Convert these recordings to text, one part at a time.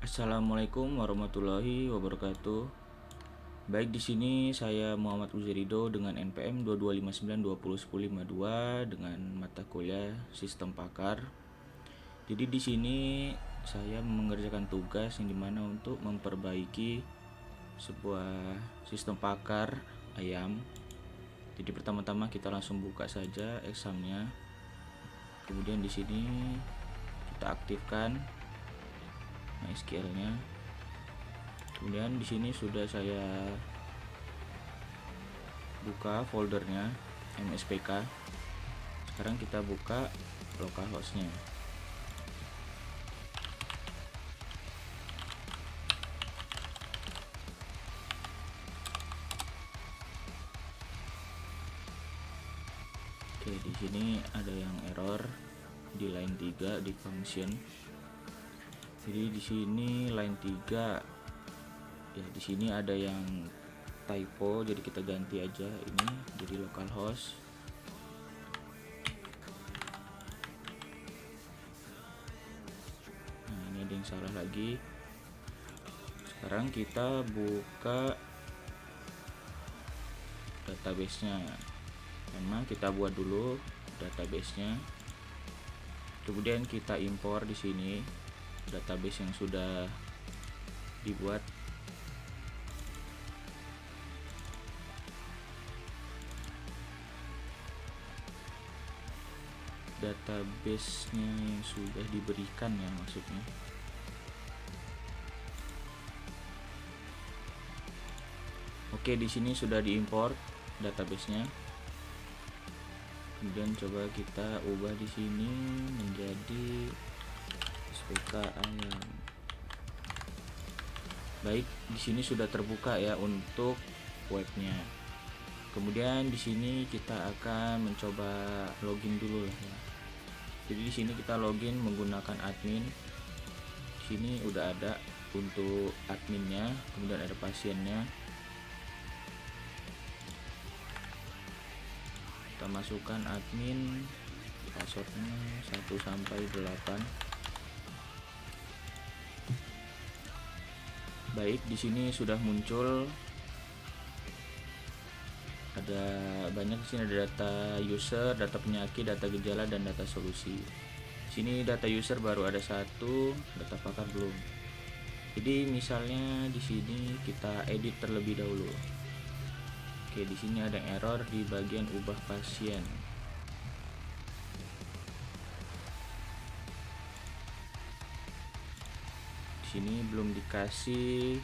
Assalamualaikum warahmatullahi wabarakatuh. Baik, di sini saya Muhammad Uzerido dengan NPM 2259201052 dengan mata kuliah Sistem Pakar. Jadi di sini saya mengerjakan tugas yang dimana untuk memperbaiki sebuah sistem pakar ayam. Jadi pertama-tama kita langsung buka saja examnya. Kemudian di sini kita aktifkan MySQL-nya. Kemudian di sini sudah saya buka foldernya MSPK. Sekarang kita buka localhost-nya. Oke, di sini ada yang error di line 3 di function. Jadi di sini line 3 ya, di sini ada yang typo, jadi kita ganti aja ini jadi localhost. Nah, ini ada yang salah lagi. Sekarang kita buka database-nya. Memang kita buat dulu database-nya. Kemudian kita impor di sini database yang sudah dibuat. Database-nya yang sudah diberikan ya maksudnya. Oke, di sini sudah diimpor database-nya. Kemudian coba kita ubah di sini menjadi SPK ayam. Baik, di sini sudah terbuka ya untuk webnya. Kemudian di sini kita akan mencoba login dulu lah ya. Jadi di sini kita login menggunakan admin. Di sini udah ada untuk adminnya, kemudian ada pasiennya. Kita masukkan admin, passwordnya 1 sampai 8. Baik, di sini sudah muncul ada banyak. Di sini ada data user, data penyakit, data gejala, dan data solusi. Di sini data user baru ada 1, data pakar belum. Jadi misalnya di sini kita edit terlebih dahulu. Oke, di sini ada error di bagian ubah pasien. Di sini belum dikasih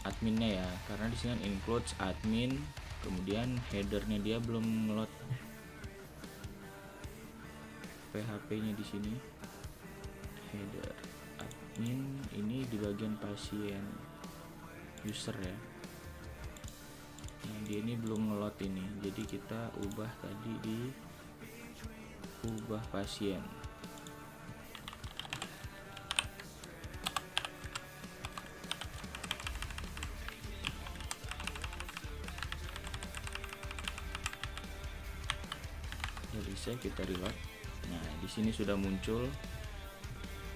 adminnya ya, karena di sini includes admin, kemudian headernya dia belum ngeload PHP-nya di sini. Header admin ini di bagian pasien user ya. Nah, dia ini belum ngelot ini, jadi kita ubah tadi di ubah pasien. Jadi kita reload. Nah, di sini sudah muncul.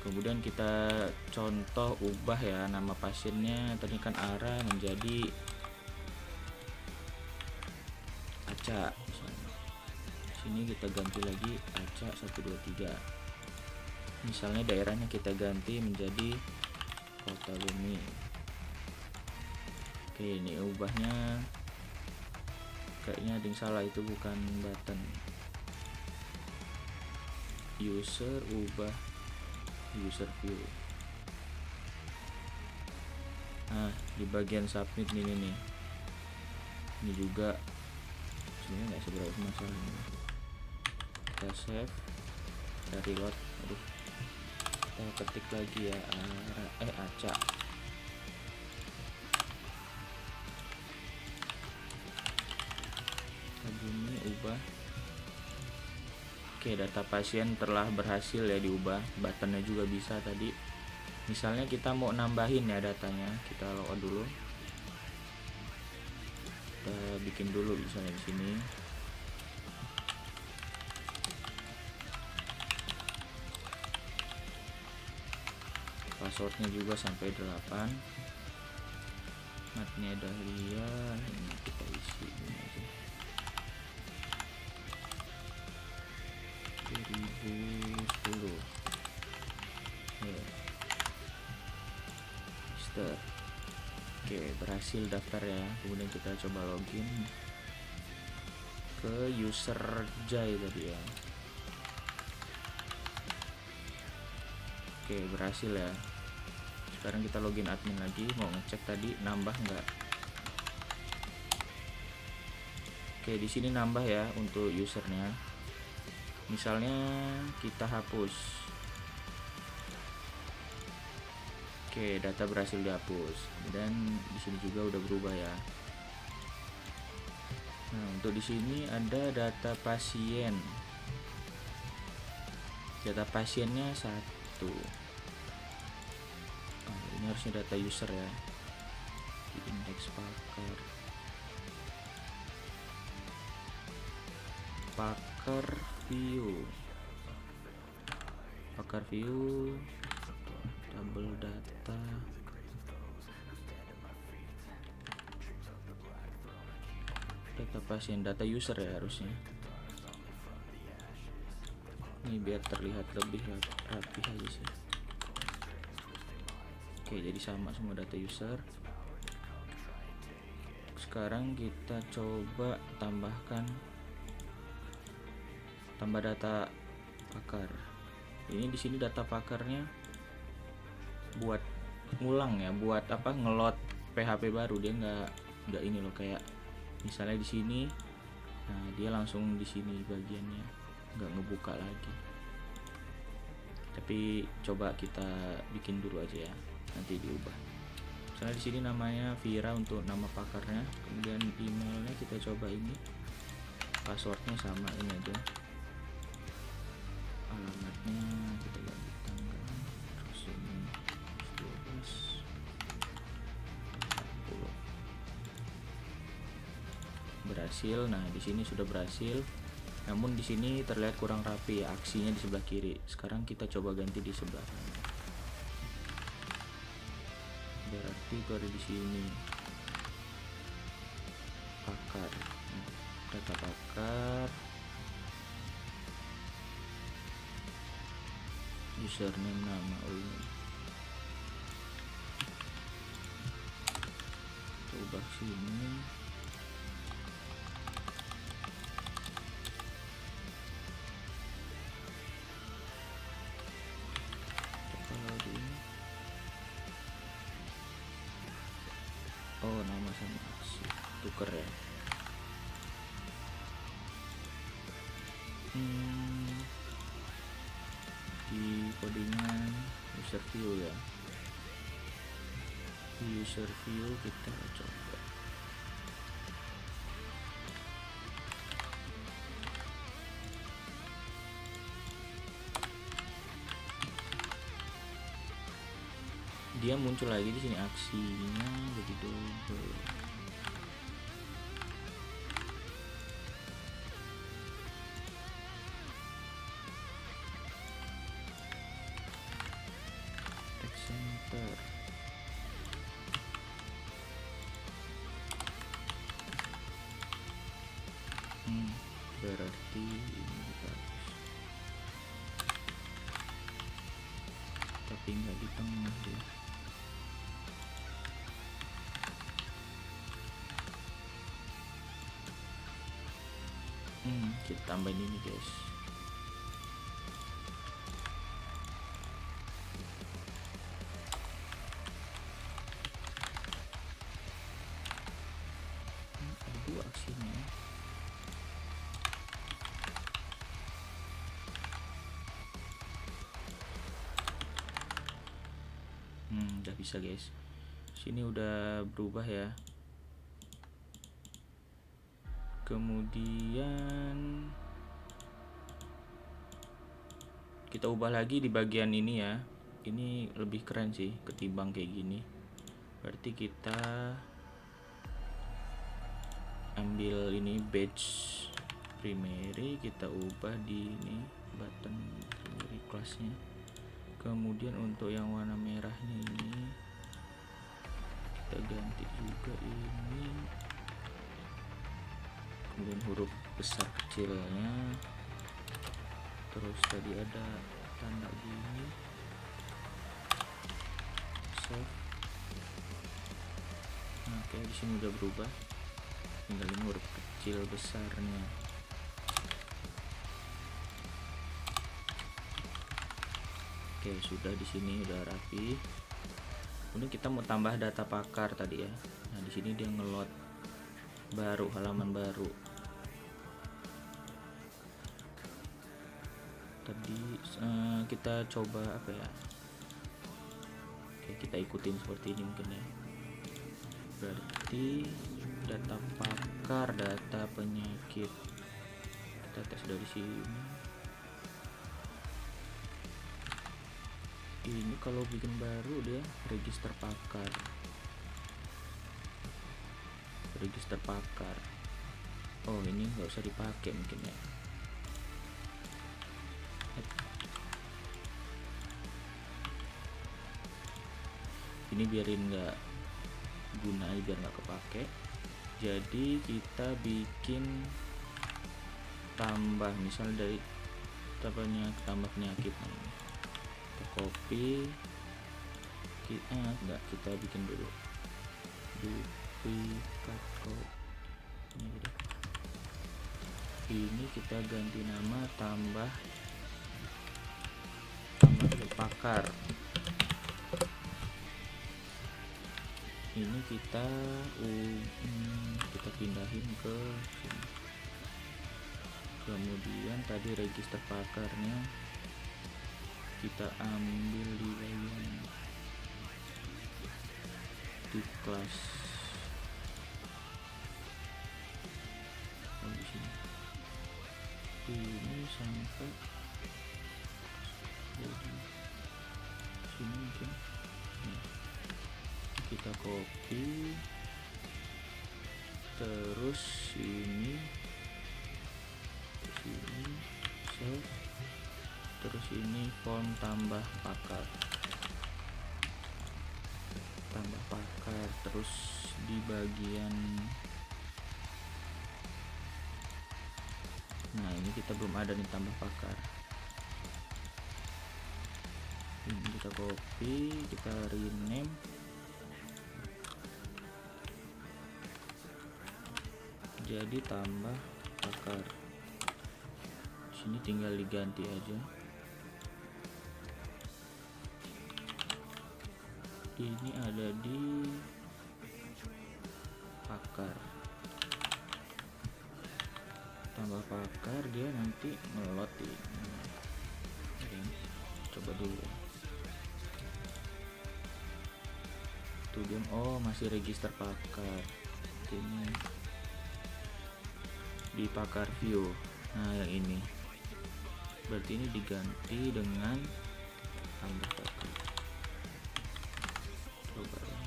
Kemudian kita contoh ubah ya nama pasiennya, tadi kan Ara menjadi Aca misalnya. Sini kita ganti lagi Aca 123. Misalnya daerahnya kita ganti menjadi Kota Bumi. Oke, ini ubahnya kayaknya ada yang salah, itu bukan button. User ubah user view. Nah, di bagian submit ini nih, ini juga sebenarnya nggak seberapa masalah. Kita save, kita reload. Aduh, kita ketik lagi ya Aca. Bumi ubah. Oke, data pasien telah berhasil ya diubah. Buttonnya juga bisa tadi. Misalnya kita mau nambahin ya datanya, kita logout dulu. Kita bikin dulu misalnya di sini. Passwordnya juga sampai 8. Matnya Dahlia, ini kita isi ini aja 2010 ya. Start. Oke, berhasil daftar ya. Kemudian kita coba login ke user Jai tadi ya. Oke, berhasil ya. Sekarang kita login admin lagi, mau ngecek tadi nambah nggak. Oke, di sini nambah ya untuk usernya. Misalnya kita hapus. Oke, data berhasil dihapus. Dan di sini juga udah berubah ya. Nah, untuk di sini ada data pasien. Data pasiennya 1. Ini harusnya data user ya, di indeks pakar view double data pasien, data user ya harusnya. Ini biar terlihat lebih rapi aja sih. Oke, jadi sama semua data user. Sekarang kita coba tambah data pakar. Ini di sini data pakarnya buat ngulang ya, buat apa, ngelot PHP baru. Dia nggak ini loh, kayak misalnya di sini, nah dia langsung di sini bagiannya, nggak ngebuka lagi. Tapi coba kita bikin dulu aja ya, nanti diubah. Misalnya di sini namanya Vira untuk nama pakarnya, kemudian emailnya kita coba ini, passwordnya sama ini aja, alamatnya kita ganti tanggal, terus ini 12 berhasil. Nah, di sini sudah berhasil. Namun di sini terlihat kurang rapi, aksinya di sebelah kiri. Sekarang kita coba ganti di sebelah kanan. Berarti itu ada di sini. Pakar. Data pakar. Username, nama ini. Coba sini. Oh, nama sama aksi tuker ya. Di codingan user view ya, di user view kita coba dia muncul lagi di sini, aksinya jadi double. Text center. Berarti ini kita hapus. Tapi nggak di tengah dia. Kita tambahin ini guys. Ada 2 aksinya. Udah bisa guys. Sini udah berubah ya. Kemudian kita ubah lagi di bagian ini ya. Ini lebih keren sih ketimbang kayak gini. Berarti kita ambil ini badge primary, kita ubah di ini button primary classnya. Kemudian untuk yang warna merahnya ini kita ganti juga ini, kemudian huruf besar kecilnya, terus tadi ada tanda gini, save. Nah, oke, di sini udah berubah, tinggal ini huruf kecil besarnya. Oke, sudah, di sini udah rapi. Kemudian kita mau tambah data pakar tadi ya. Nah, di sini dia ngelot baru, halaman baru. Tadi kita coba apa ya? Oke, kita ikutin seperti ini mungkin ya. Berarti data pakar, data penyakit. Kita tes dari sini. Ini kalau bikin baru dia register pakar. Register pakar. Oh, ini nggak usah dipakai mungkin ya. Ini biarin nggak guna, biar nggak kepake. Jadi kita bikin tambah, misal dari tambah penyakit. Kita copy, kita bikin dulu duplikat code ini, kita ganti nama, tambah pakar. Ini kita pindahin ke sini. Kemudian tadi register pakarnya kita ambil di bagian di kelas, di sini. Ini sampai sini mungkin. Kita copy, terus sini save, terus ini form tambah pakar, terus di bagian, nah ini kita belum ada nih tambah pakar. Ini kita copy, kita rename, jadi tambah pakar. Sini tinggal diganti aja. Ini ada di pakar, tambah pakar, dia nanti ngelot ini. Coba dulu tuh, dia masih register pakar. Ini di pakar view. Nah, yang ini berarti ini diganti dengan tambah pakar. Coba ya,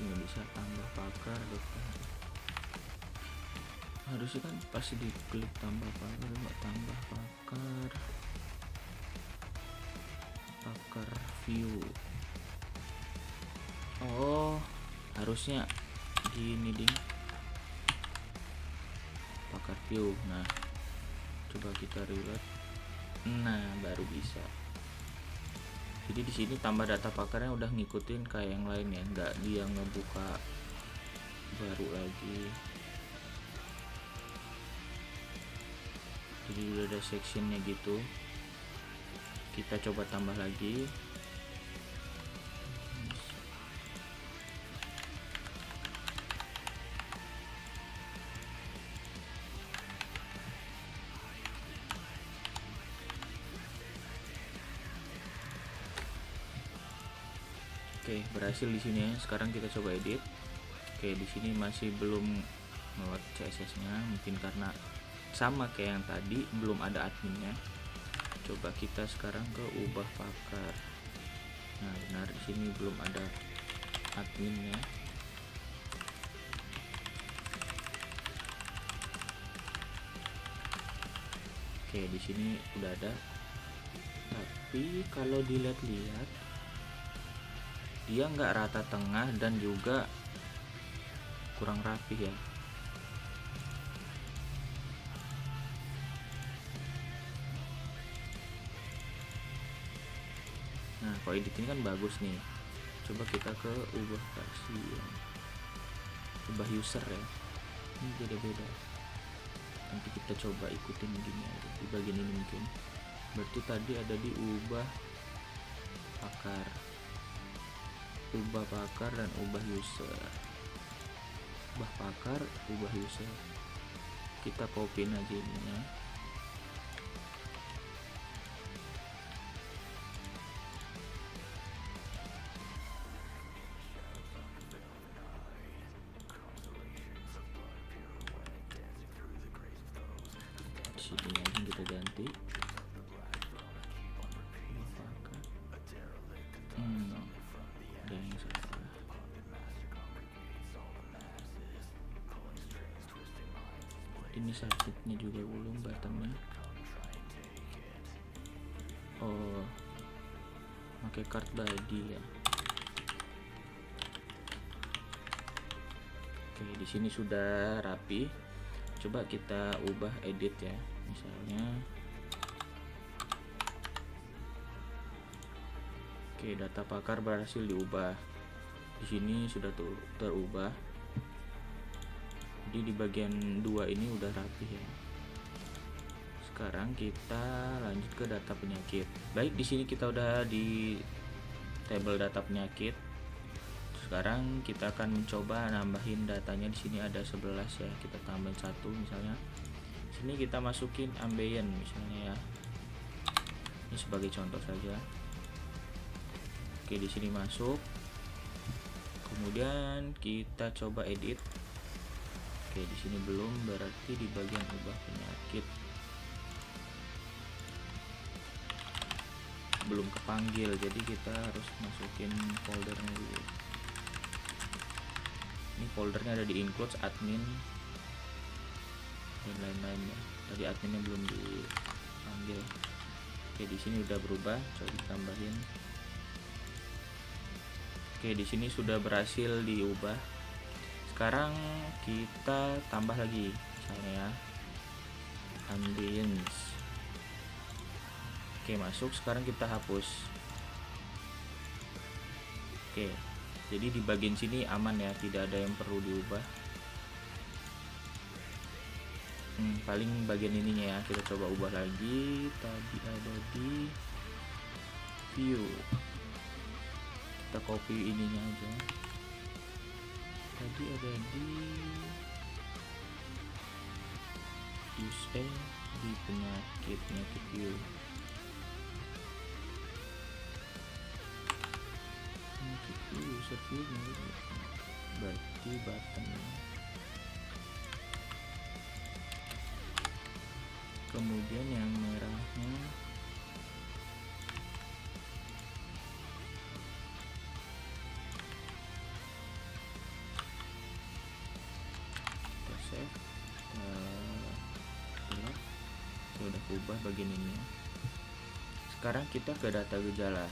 nggak bisa tambah pakar depan. Harusnya kan pasti diklik tambah pakar, nggak tambah pakar view. Oh, harusnya gini ding, pakar view. Nah, coba kita reload. Nah, baru bisa. Jadi di sini tambah data pakarnya udah ngikutin kayak yang lain ya, nggak dia ngebuka baru lagi. Jadi udah ada sectionnya gitu. Kita coba tambah lagi. Oke, berhasil di sini ya. Sekarang kita coba edit. Oke, di sini masih belum ngeload CSS-nya, mungkin karena sama kayak yang tadi belum ada adminnya. Coba kita sekarang ke ubah pakar. Nah, benar, di sini belum ada adminnya. Oke, di sini udah ada. Tapi kalau dilihat-lihat dia nggak rata tengah dan juga kurang rapi ya. Nah, kalau edit ini kan bagus nih. Coba kita ke ubah versi ya. Ubah user ya. Ini beda-beda. Nanti kita coba ikutin gini aja di bagian ini mungkin. Berarti tadi ada di ubah pakar. Ubah pakar dan ubah user. Ubah pakar, ubah user. Kita copy aja ininya. Sini aja kita ganti. Ada yang salah. Ini subjeknya juga belum, buttonnya. Oh, pakai card body ya. Oke, di sini sudah rapi. Coba kita ubah edit ya. Misalnya, oke, data pakar berhasil diubah. Di sini sudah terubah. Jadi di bagian 2 ini udah rapi ya. Sekarang kita lanjut ke data penyakit. Baik, di sini kita udah di tabel data penyakit. Sekarang kita akan mencoba nambahin datanya. Di sini ada 11 ya. Kita tambahin 1 misalnya. Sini kita masukin ambient misalnya ya. Ini sebagai contoh saja. Oke, di sini masuk. Kemudian kita coba edit. Oke, di sini belum, berarti di bagian ubah penyakit belum kepanggil, jadi kita harus masukin foldernya dulu. Ini foldernya ada di includes, admin dan lain-lainnya. Tadi adminnya belum dipanggil. Oke, di sini udah berubah, coba ditambahin. Oke, di sini sudah berhasil diubah. Sekarang kita tambah lagi, misalnya ya, ambience. Oke, masuk. Sekarang kita hapus. Oke, jadi di bagian sini aman ya, tidak ada yang perlu diubah. Paling bagian ininya ya, kita coba ubah lagi. Tadi ada di view, kita copy ininya aja. Tadi ada di use di penyakit view. User view berarti button. Kemudian yang merahnya kita save. Sudah ubah bagian ini. Sekarang kita ke data gejala.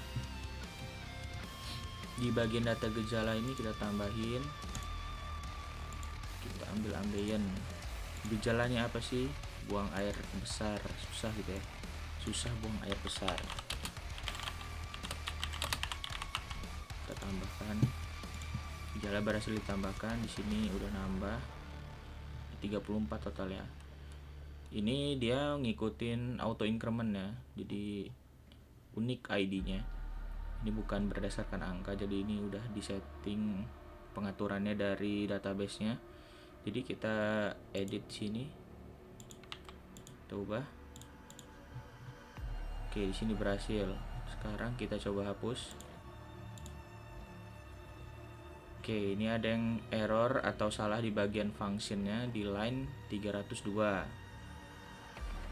Di bagian data gejala ini kita tambahin, kita ambil ambient. Gejalanya apa sih? Buang air besar, susah gitu ya, susah buang air besar. Kita tambahkan, gejala berhasil ditambahkan. Di sini udah nambah 34 total ya. Ini dia ngikutin auto increment ya, jadi unik ID-nya. Ini bukan berdasarkan angka, jadi ini udah disetting pengaturannya dari database-nya. Jadi kita edit sini, kita ubah. Oke, di sini berhasil. Sekarang kita coba hapus. Oke, ini ada yang error atau salah di bagian functionnya di line 302.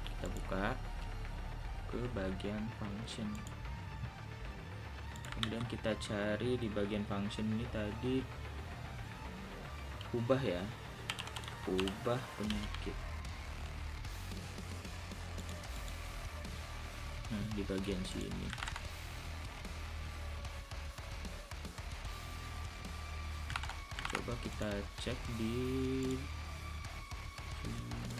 Kita buka ke bagian function. Kemudian kita cari di bagian function ini tadi, ubah ya, ubah penyakit. Nah, di bagian sini. Coba kita cek di sini.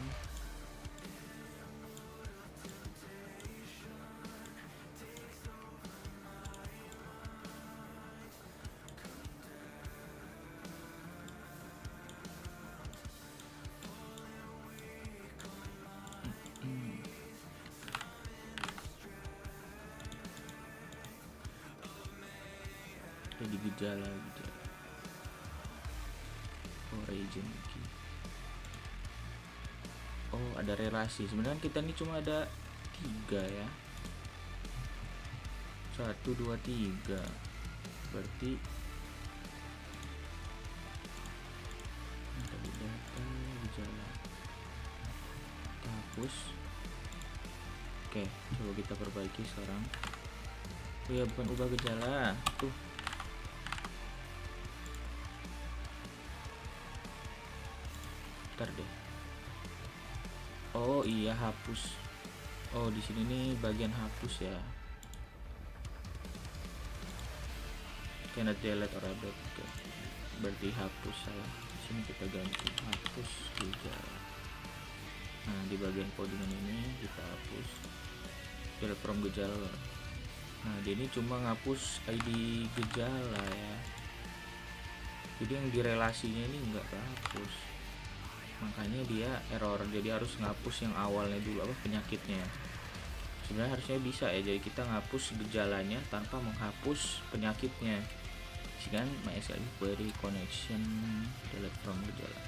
Jadi gejala origin key. Oh, ada relasi. Sebenarnya kita ini cuma ada 3 ya. 1 2 3. Berarti tadi data gejala. Kita hapus. Oke, coba kita perbaiki sekarang. Oh ya, bukan ubah gejala. Tuh. Bentar deh. Oh iya, hapus. Oh, di sini nih bagian hapus ya. Cannot delete or update. Oke. Berarti hapus salah. Sini kita ganti hapus gejala. Nah, di bagian codingan ini kita hapus delete from gejala. Nah, dia ini cuma ngapus ID gejala ya. Jadi yang di relasinya ini enggak kehapus. Makanya dia error. Jadi harus ngapus yang awalnya dulu, apa, penyakitnya. Sebenarnya harusnya bisa ya. Jadi kita ngapus gejalanya tanpa menghapus penyakitnya. Kan MySQL query connection delete from gejala.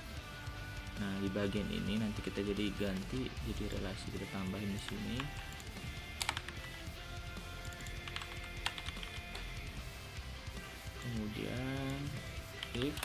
Nah, di bagian ini nanti kita jadi ganti jadi relasi, kita tambahin di sini. Kemudian if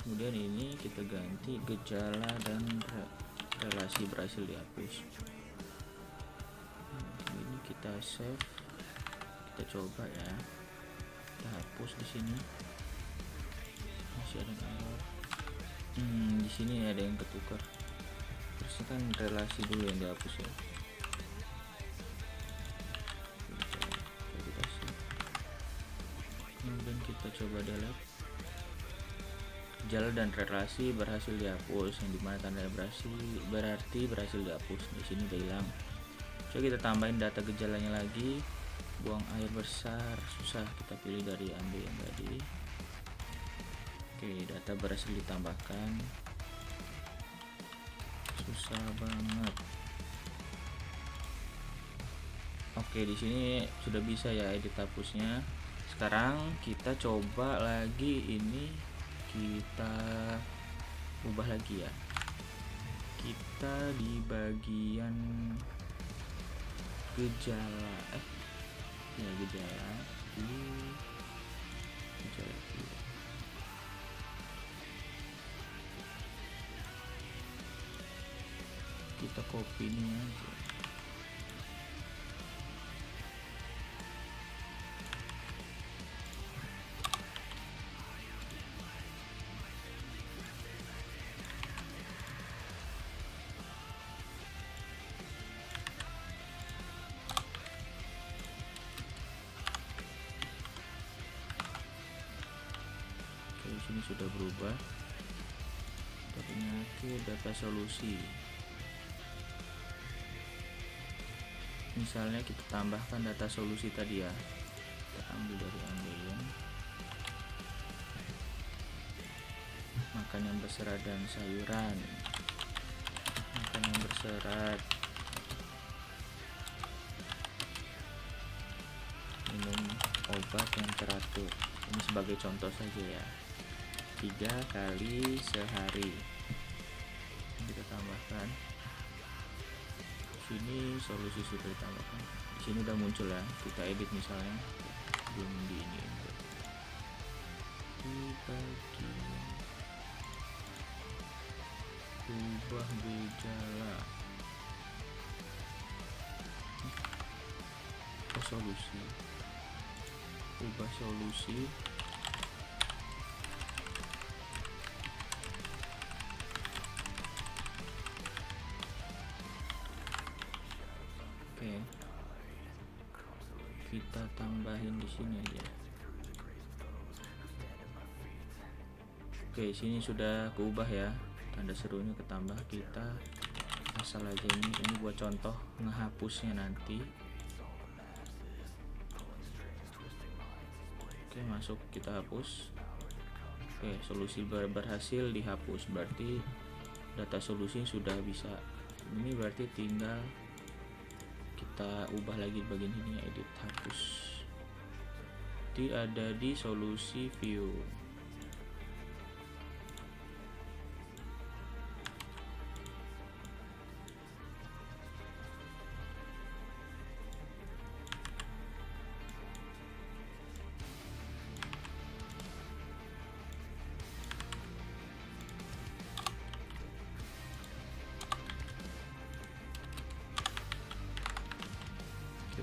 kemudian ini kita ganti gejala dan relasi berhasil dihapus. Ini kita save, kita coba ya, kita hapus di sini. Masih ada error. Di sini ada yang ketukar. Terusnya kan relasi dulu yang dihapus ya. Kemudian kita coba delete. Gejala dan relasi berhasil dihapus, yang dimana tanda berarti berhasil dihapus. Di sini udah hilang. Coba kita tambahin data gejalanya lagi. Buang air besar, susah, kita pilih dari ambil yang tadi. Oke, data berhasil ditambahkan. Susah banget. Oke, di sini sudah bisa ya edit hapusnya. Sekarang kita coba lagi ini. Kita ubah lagi ya. Kita di bagian gejala gejala kita copy ini aja. Sini sudah berubah. Penyakit data solusi. Misalnya kita tambahkan data solusi tadi ya. Kita ambil dari ambilan. Makan yang berserat dan sayuran. Makan yang berserat. Minum obat yang teratur. Ini sebagai contoh saja ya. 3 kali sehari. Kita tambahkan sini solusi sudah ditambahkan. Di sini udah muncul ya, kita edit misalnya, belum di ini di bagian ubah gejala, solusi, ubah solusi. Oke, kita tambahin di sini aja. Oke, sini sudah keubah ya, tanda serunya ketambah. Kita asal aja ini buat contoh ngehapusnya nanti. Oke, masuk, kita hapus. Oke, solusi berhasil dihapus, berarti data solusi sudah bisa. Ini berarti tinggal kita ubah lagi di bagian ini, edit, hapus. Jadi ada di solusi view.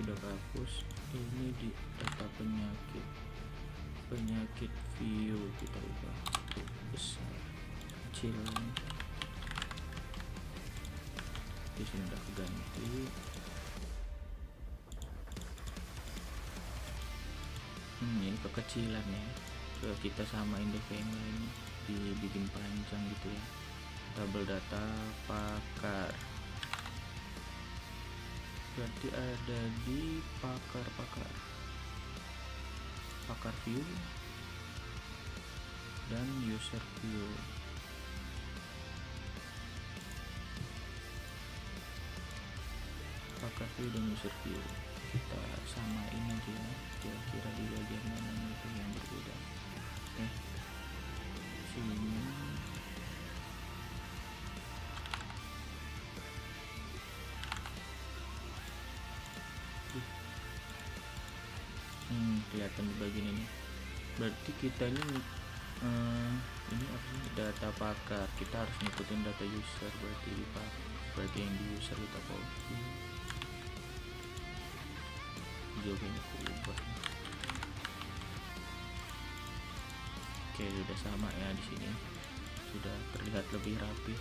Udah hapus. Ini di data penyakit view kita ubah besar, kecil. Di sini udah ganti. Ini kekecilan ya. Coba kita samain deh kayak ini, dibikin panjang gitu ya. Tabel data pakar. Berarti ada di pakar view dan user view. Pakar view dan user view kita samain aja ya, kira-kira di bagian mana itu yang berbeda. Sini kelihatan di bagian ini. Berarti kita ini apa sih, data pakar, kita harus ngikutin data user. Berarti yang di user kita copy, jawabannya berubah. Oke, sudah sama ya, di sini sudah terlihat lebih rapi.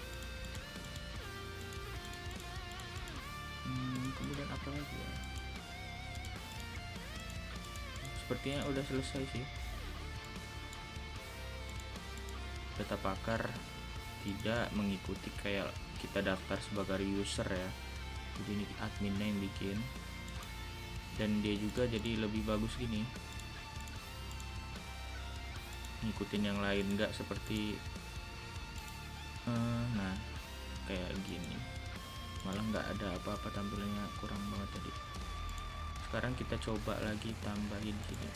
Kemudian apa lagi ya? Sepertinya udah selesai sih. Data pakar tidak mengikuti kayak kita daftar sebagai user ya, jadi ini adminnya yang bikin, dan dia juga jadi lebih bagus gini, ngikutin yang lain, nggak seperti nah kayak gini, malah nggak ada apa-apa, tampilannya kurang banget tadi. Sekarang kita coba lagi tambahin sini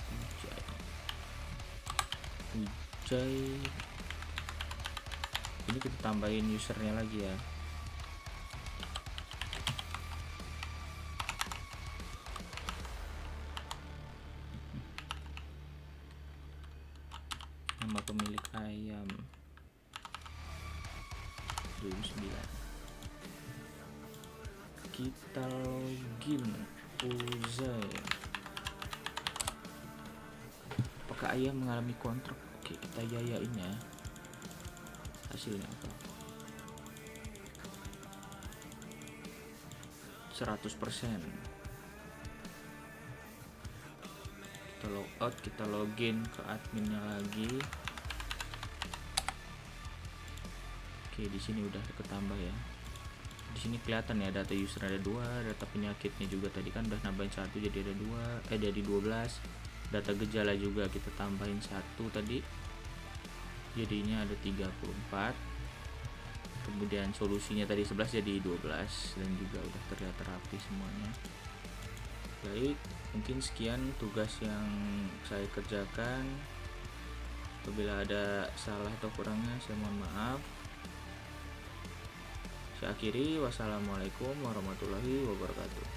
Ujai. Ini kita tambahin usernya lagi ya. Nama pemilik ayam 2009. Kita login Ujai. Apakah ayam mengalami kontrak? Oke, kita yayain ya. Hasilnya apa? 100%. Kita logout, kita login ke adminnya lagi. Oke, di sini udah ketambah ya. Di sini kelihatan ya, data user ada 2, data penyakitnya juga tadi kan udah nambahin 1 jadi ada 2, jadi 12. Data gejala juga kita tambahin 1 tadi, jadinya ada 34. Kemudian solusinya tadi 11 jadi 12, dan juga udah terlihat rapi semuanya. Baik, mungkin sekian tugas yang saya kerjakan. Apabila ada salah atau kurangnya saya mohon maaf. Saya akhiri, wassalamualaikum warahmatullahi wabarakatuh.